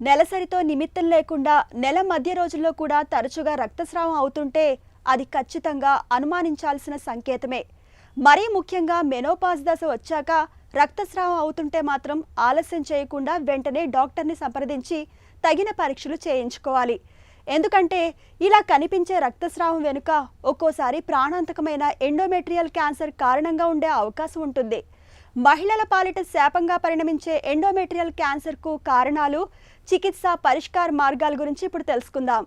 నెలసరితో నిమిత్తం లేకుండా నెల మధ్య రోజుల్లో కూడా తరచుగా రక్తస్రావం అవుతుంటే అది ఖచ్చితంగా అనుమానించాల్సిన సంకేతమే. మరీ ముఖ్యంగా మెనోపాజ్ దశ వచ్చాక రక్తస్రావం అవుతుంటే మాత్రం ఆలస్యం చేయకుండా వెంటనే డాక్టర్ని సంప్రదించి తగిన పరీక్షలు చేయించుకోవాలి. ఎందుకంటే ఇలా కనిపించే రక్తస్రావం వెనుక ఒక్కోసారి ప్రాణాంతకమైన ఎండోమెట్రియల్ క్యాన్సర్ కారణంగా ఉండే అవకాశం ఉంటుంది. మహిళల పాలిట శాపంగా పరిణమించే ఎండోమెట్రియల్ క్యాన్సర్కు కారణాలు, చికిత్స, పరిష్కార మార్గాల గురించి ఇప్పుడు తెలుసుకుందాం.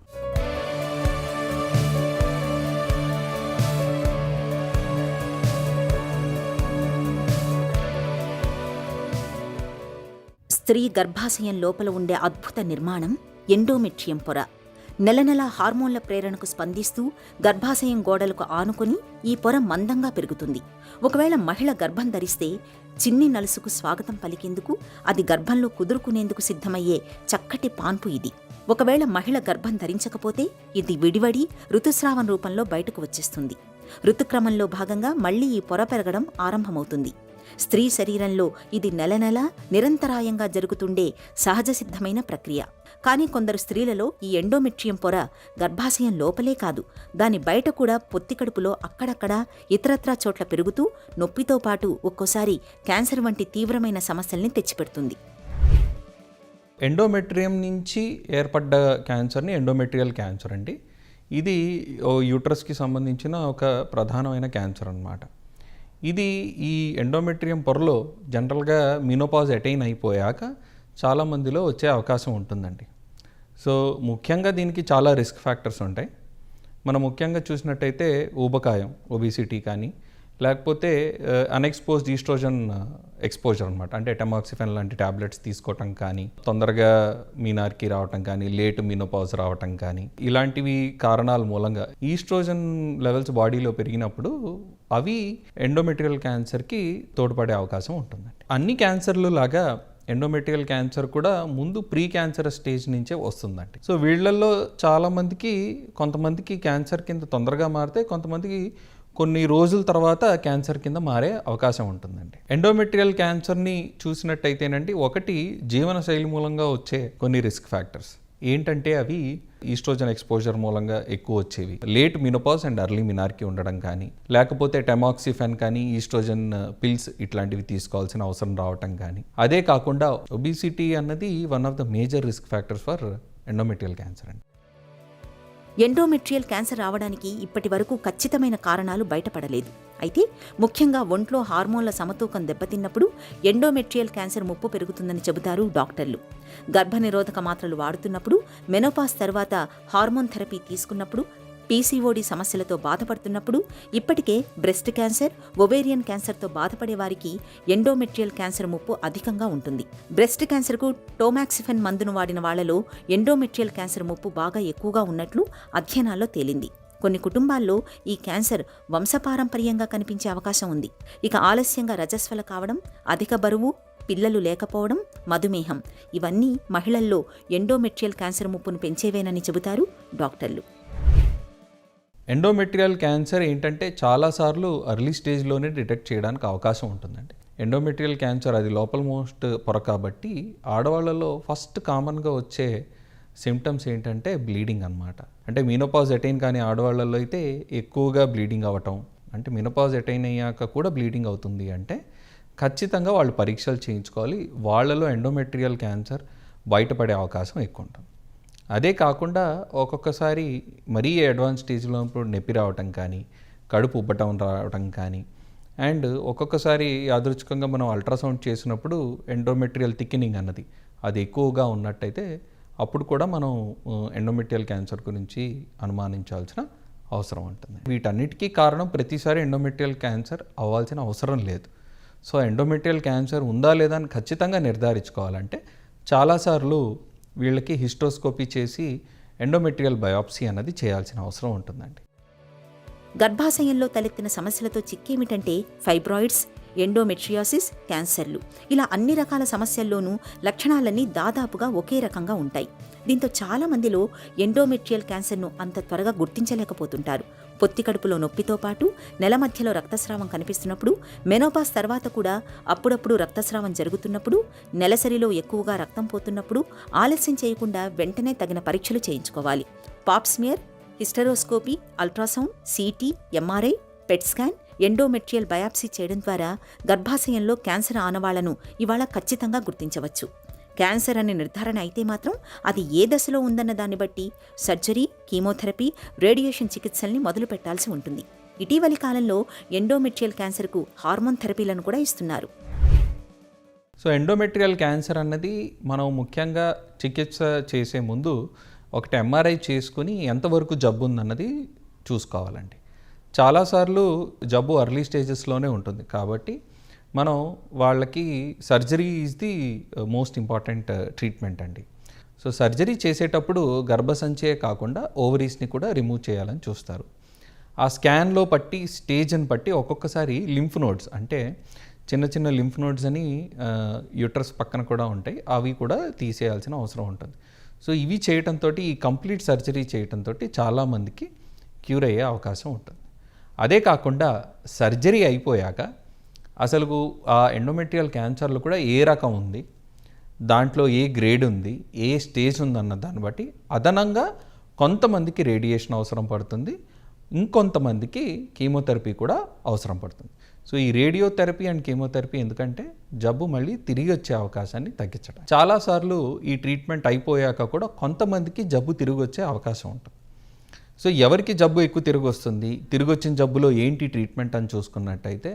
స్త్రీ గర్భాశయం లోపల ఉండే అద్భుత నిర్మాణం ఎండోమెట్రియం పొర. నెల నెల హార్మోన్ల ప్రేరణకు స్పందిస్తూ గర్భాశయం గోడలకు ఆనుకొని ఈ పొర మందంగా పెరుగుతుంది. ఒకవేళ మహిళ గర్భం ధరిస్తే చిన్ని నలుసుకు స్వాగతం పలికేందుకు, అది గర్భంలో కుదురుకునేందుకు సిద్ధమయ్యే చక్కటి పాన్పు ఇది. ఒకవేళ మహిళ గర్భం ధరించకపోతే ఇది విడివడి ఋతుస్రావం రూపంలో బయటకు వచ్చేస్తుంది. ఋతుక్రమంలో భాగంగా మళ్లీ ఈ పొర పెరగడం ఆరంభమవుతుంది. స్త్రీ శరీరంలో ఇది నెల నెల నిరంతరాయంగా జరుగుతుండే సహజ సిద్ధమైన ప్రక్రియ. కానీ కొందరు స్త్రీలలో ఈ ఎండోమెట్రియం పొర గర్భాశయం లోపలే కాదు, దాని బయట కూడా పొత్తికడుపులో అక్కడక్కడ ఇతరత్రా చోట్ల పెరుగుతూ నొప్పితో పాటు ఒక్కోసారి క్యాన్సర్ వంటి తీవ్రమైన సమస్యల్ని తెచ్చిపెడుతుంది. ఎండోమెట్రియం నుంచి ఏర్పడ్డ క్యాన్సర్ని ఎండోమెట్రియల్ క్యాన్సర్ అండి. ఇది యూట్రస్కి సంబంధించిన ఒక ప్రధానమైన క్యాన్సర్ అన్నమాట. ఇది ఈ ఎండోమెట్రియం పొరలో జనరల్గా మెనోపాజ్ అటైన్ అయిపోయాక చాలామందిలో వచ్చే అవకాశం ఉంటుందండి. సో ముఖ్యంగా దీనికి చాలా రిస్క్ ఫ్యాక్టర్స్ ఉంటాయి. మనం ముఖ్యంగా చూసినట్టయితే ఊబకాయం, ఒబిసిటీ కానీ, లేకపోతే అన్ఎక్స్పోజ్డ్ ఈస్ట్రోజన్ ఎక్స్పోజర్ అనమాట. అంటే టెమాక్సిఫెన్ లాంటి ట్యాబ్లెట్స్ తీసుకోవటం కానీ, తొందరగా మీనార్కి రావటం కానీ, లేట్ మెనోపాజ్ రావటం కానీ, ఇలాంటివి కారణాల మూలంగా ఈస్ట్రోజన్ లెవెల్స్ బాడీలో పెరిగినప్పుడు అవి ఎండోమెట్రియల్ క్యాన్సర్కి తోడ్పడే అవకాశం ఉంటుందండి. అన్ని క్యాన్సర్లు లాగా ఎండోమెట్రియల్ క్యాన్సర్ కూడా ముందు ప్రీ క్యాన్సర్ స్టేజ్ నుంచే వస్తుందండి. సో వీళ్ళల్లో చాలామందికి, కొంతమందికి క్యాన్సర్ కింద తొందరగా మారితే, కొంతమందికి కొన్ని రోజుల తర్వాత క్యాన్సర్ కింద మారే అవకాశం ఉంటుందండి. ఎండోమెట్రియల్ క్యాన్సర్ని చూసినట్టయితేనండి, ఒకటి జీవనశైలి మూలంగా వచ్చే కొన్ని రిస్క్ ఫ్యాక్టర్స్ ఏంటంటే, అవి ఈస్ట్రోజన్ ఎక్స్పోజర్ మూలంగా ఎక్కువ వచ్చేవి, లేట్ మినోపాజ్ అండ్ ఎర్లీ మినార్కి ఉండడం కానీ, లేకపోతే టెమాక్సిఫెన్ కానీ, ఈస్ట్రోజన్ పిల్స్ ఇట్లాంటివి తీసుకోవాల్సిన అవసరం రావటం కానీ. అదే కాకుండా ఒబిసిటీ అన్నది one of the major risk factors for endometrial cancer అండి. ఎండోమెట్రియల్ క్యాన్సర్ రావడానికి ఇప్పటి వరకు ఖచ్చితమైన కారణాలు బయటపడలేదు. అయితే ముఖ్యంగా ఒంట్లో హార్మోన్ల సమతూకం దెబ్బతిన్నప్పుడు ఎండోమెట్రియల్ క్యాన్సర్ ముప్పు పెరుగుతుందని చెబుతారు డాక్టర్లు. గర్భనిరోధక మాత్రలు వాడుతున్నప్పుడు, మెనోపాజ్ తర్వాత హార్మోన్ థెరపీ తీసుకున్నప్పుడు, పీసీఓడి సమస్యలతో బాధపడుతున్నప్పుడు, ఇప్పటికే బ్రెస్ట్ క్యాన్సర్, ఒవేరియన్ క్యాన్సర్తో బాధపడే వారికి ఎండోమెట్రియల్ క్యాన్సర్ ముప్పు అధికంగా ఉంటుంది. బ్రెస్ట్ క్యాన్సర్కు టోమాక్సిఫెన్ మందును వాడిన వాళ్లలో ఎండోమెట్రియల్ క్యాన్సర్ ముప్పు బాగా ఎక్కువగా ఉన్నట్లు అధ్యయనాల్లో తేలింది. కొన్ని కుటుంబాల్లో ఈ క్యాన్సర్ వంశపారంపర్యంగా కనిపించే అవకాశం ఉంది. ఇక ఆలస్యంగా రజస్వల కావడం, అధిక బరువు, పిల్లలు లేకపోవడం, మధుమేహం, ఇవన్నీ మహిళల్లో ఎండోమెట్రియల్ క్యాన్సర్ ముప్పును పెంచేవేనని చెబుతారు డాక్టర్లు. ఎండోమెట్రియల్ క్యాన్సర్ ఏంటంటే, చాలాసార్లు ఎర్లీ స్టేజ్లోనే డిటెక్ట్ చేయడానికి అవకాశం ఉంటుందండి. ఎండోమెట్రియల్ క్యాన్సర్ అది లోపల మోస్ట్ పొర కాబట్టి, ఆడవాళ్ళలో ఫస్ట్ కామన్గా వచ్చే సిమ్టమ్స్ ఏంటంటే బ్లీడింగ్ అన్నమాట. అంటే మెనోపాజ్ అటైన్ కానీ ఆడవాళ్ళలో అయితే ఎక్కువగా బ్లీడింగ్ అవ్వటం. అంటే మెనోపాజ్ అటైన్ అయ్యాక కూడా బ్లీడింగ్ అవుతుంది అంటే ఖచ్చితంగా వాళ్ళు పరీక్షలు చేయించుకోవాలి. వాళ్ళలో ఎండోమెట్రియల్ క్యాన్సర్ బయటపడే అవకాశం ఎక్కువ ఉంటుంది. అదే కాకుండా ఒక్కొక్కసారి మరీ అడ్వాన్స్ స్టేజ్లో నొప్పి రావటం కానీ, కడుపు ఉబ్బటం రావటం కానీ, అండ్ ఒక్కొక్కసారి యాదృచ్ఛికంగా మనం అల్ట్రాసౌండ్ చేసినప్పుడు ఎండోమెట్రియల్ థిక్నింగ్ అన్నది అది ఎక్కువగా ఉన్నట్టయితే అప్పుడు కూడా మనం ఎండోమెట్రియల్ క్యాన్సర్ గురించి అనుమానించాల్సిన అవసరం ఉంటుంది. వీటన్నిటికీ కారణం ప్రతిసారి ఎండోమెట్రియల్ క్యాన్సర్ అవ్వాల్సిన అవసరం లేదు. సో ఎండోమెట్రియల్ క్యాన్సర్ ఉందా లేదా అని ఖచ్చితంగా నిర్ధారించుకోవాలంటే చాలాసార్లు వీళ్ళకి హిస్టోస్కోపీ చేసి ఎండోమెట్రియల్ బయాప్సీ అన్నది చేయాల్సిన అవసరం ఉంటుందండి. గర్భాశయంలో తలెత్తిన సమస్యలతో చిక్కేమిటంటే ఫైబ్రాయిడ్స్, ఎండోమెట్రియాసిస్, క్యాన్సర్లు. ఇలా అన్ని రకాల సమస్యల్లోనూ లక్షణాలన్నీ దాదాపుగా ఒకే రకంగా ఉంటాయి. దీంతో చాలా మందిలో ఎండోమెట్రియల్ క్యాన్సర్ను అంత త్వరగా గుర్తించలేకపోతుంటారు. పొత్తి కడుపులో నొప్పితో పాటు నెల మధ్యలో రక్తస్రావం కనిపిస్తున్నప్పుడు, మెనోపాజ్ తర్వాత కూడా అప్పుడప్పుడు రక్తస్రావం జరుగుతున్నప్పుడు, నెలసరిలో ఎక్కువగా రక్తం పోతున్నప్పుడు ఆలస్యం చేయకుండా వెంటనే తగిన పరీక్షలు చేయించుకోవాలి. Pap smear, hysteroscopy, ultrasound, city, MRI, PET scan, endometrial biopsy చేయడం ద్వారా గర్భాశయంలో క్యాన్సర్ ఆనవాళ్లను ఇవాళ ఖచ్చితంగా గుర్తించవచ్చు. క్యాన్సర్ అనే నిర్ధారణ అయితే మాత్రం అది ఏ దశలో ఉందన్న దాన్ని బట్టి సర్జరీ, కీమోథెరపీ, రేడియేషన్ చికిత్సల్ని మొదలు పెట్టాల్సి ఉంటుంది. ఇటీవలి కాలంలో ఎండోమెట్రియల్ క్యాన్సర్కు హార్మోన్ థెరపీలను కూడా ఇస్తున్నారు. సో ఎండోమెట్రియల్ క్యాన్సర్ అన్నది మనం ముఖ్యంగా చికిత్స చేసే ముందు ఒకటి ఎంఆర్ఐ చేసుకుని ఎంతవరకు జబ్బు ఉందన్నది చూసుకోవాలండి. చాలాసార్లు జబ్బు అర్లీ స్టేజెస్లోనే ఉంటుంది కాబట్టి మనం వాళ్ళకి surgery is the most important treatment అండి. సో సర్జరీ చేసేటప్పుడు గర్భసంచే కాకుండా ఓవరీస్ని కూడా రిమూవ్ చేయాలని చూస్తారు. ఆ స్కాన్లో బట్టి స్టేజ్ని బట్టి ఒక్కొక్కసారి లింఫ్ నోడ్స్ అంటే చిన్న చిన్న లింఫ్ నోడ్స్ అని యూట్రస్ పక్కన కూడా ఉంటాయి, అవి కూడా తీసేయాల్సిన అవసరం ఉంటుంది. సో ఇవి చేయటంతో, ఈ కంప్లీట్ సర్జరీ చేయటంతో చాలామందికి క్యూర్ అయ్యే అవకాశం ఉంటుంది. అదే కాకుండా సర్జరీ అయిపోయాక అసలు ఆ ఎండోమెట్రియల్ క్యాన్సర్లు కూడా ఏ రకం ఉంది, దాంట్లో ఏ గ్రేడ్ ఉంది, ఏ స్టేజ్ ఉందన్న దాన్ని బట్టి అదనంగా కొంతమందికి రేడియేషన్ అవసరం పడుతుంది, ఇంకొంతమందికి కీమోథెరపీ కూడా అవసరం పడుతుంది. సో ఈ రేడియోథెరపీ అండ్ కీమోథెరపీ ఎందుకంటే జబ్బు మళ్ళీ తిరిగి వచ్చే అవకాశాన్ని తగ్గించడం. చాలాసార్లు ఈ ట్రీట్మెంట్ అయిపోయాక కూడా కొంతమందికి జబ్బు తిరిగి వచ్చే అవకాశం ఉంటుంది. సో ఎవరికి జబ్బు ఎక్కువ తిరిగి వస్తుంది, తిరిగి వచ్చిన జబ్బులో ఏంటి ట్రీట్మెంట్ అని చూసుకున్నట్టయితే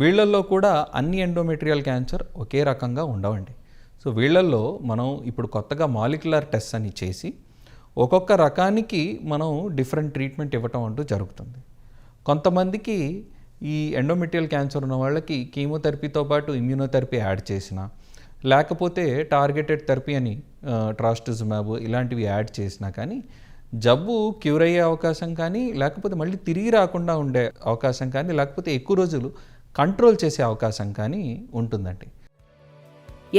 వీళ్ళల్లో కూడా అన్ని ఎండోమెట్రియల్ క్యాన్సర్ ఒకే రకంగా ఉండవండి. సో వీళ్ళల్లో మనం ఇప్పుడు కొత్తగా మాలిక్యులర్ టెస్ట్ అని చేసి ఒక్కొక్క రకానికి మనం డిఫరెంట్ ట్రీట్మెంట్ ఇవ్వటం అంటూ జరుగుతుంది. కొంతమందికి ఈ ఎండోమెట్రియల్ క్యాన్సర్ ఉన్న వాళ్ళకి కీమోథెరపీతో పాటు ఇమ్యూనోథెరపీ యాడ్ చేసినా, లేకపోతే టార్గెటెడ్ థెరపీ అని ట్రాస్టుజుమాబ్ ఇలాంటివి యాడ్ చేసినా కానీ జబ్బు క్యూర్ అయ్యే అవకాశం కానీ, లేకపోతే మళ్ళీ తిరిగి రాకుండా ఉండే అవకాశం కానీ, లేకపోతే ఎక్కువ రోజులు కంట్రోల్ చేసే అవకాశం కానీ ఉంటుందండి.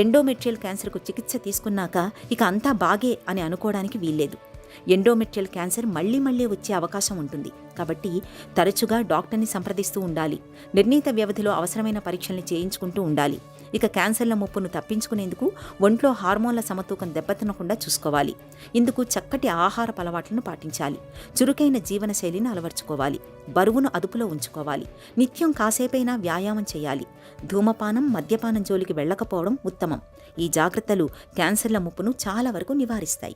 ఎండోమెట్రియల్ క్యాన్సర్కు చికిత్స తీసుకున్నాక ఇక అంతా బాగే అని అనుకోవడానికి వీల్లేదు. ఎండోమెట్రియల్ క్యాన్సర్ మళ్లీ వచ్చే అవకాశం ఉంటుంది. కాబట్టి తరచుగా డాక్టర్ని సంప్రదిస్తూ ఉండాలి. నిర్ణీత వ్యవధిలో అవసరమైన పరీక్షల్ని చేయించుకుంటూ ఉండాలి. ఇక క్యాన్సర్ల ముప్పును తప్పించుకునేందుకు ఒంట్లో హార్మోన్ల సమతూకం దెబ్బతినకుండా చూసుకోవాలి. ఇందుకు చక్కటి ఆహారపు అలవాట్లను పాటించాలి. చురుకైన జీవనశైలిని అలవర్చుకోవాలి. బరువును అదుపులో ఉంచుకోవాలి. నిత్యం కాసేపైనా వ్యాయామం చేయాలి. ధూమపానం, మద్యపానం జోలికి వెళ్లకపోవడం ఉత్తమం. ఈ జాగ్రత్తలు క్యాన్సర్ల ముప్పును చాలా వరకు నివారిస్తాయి.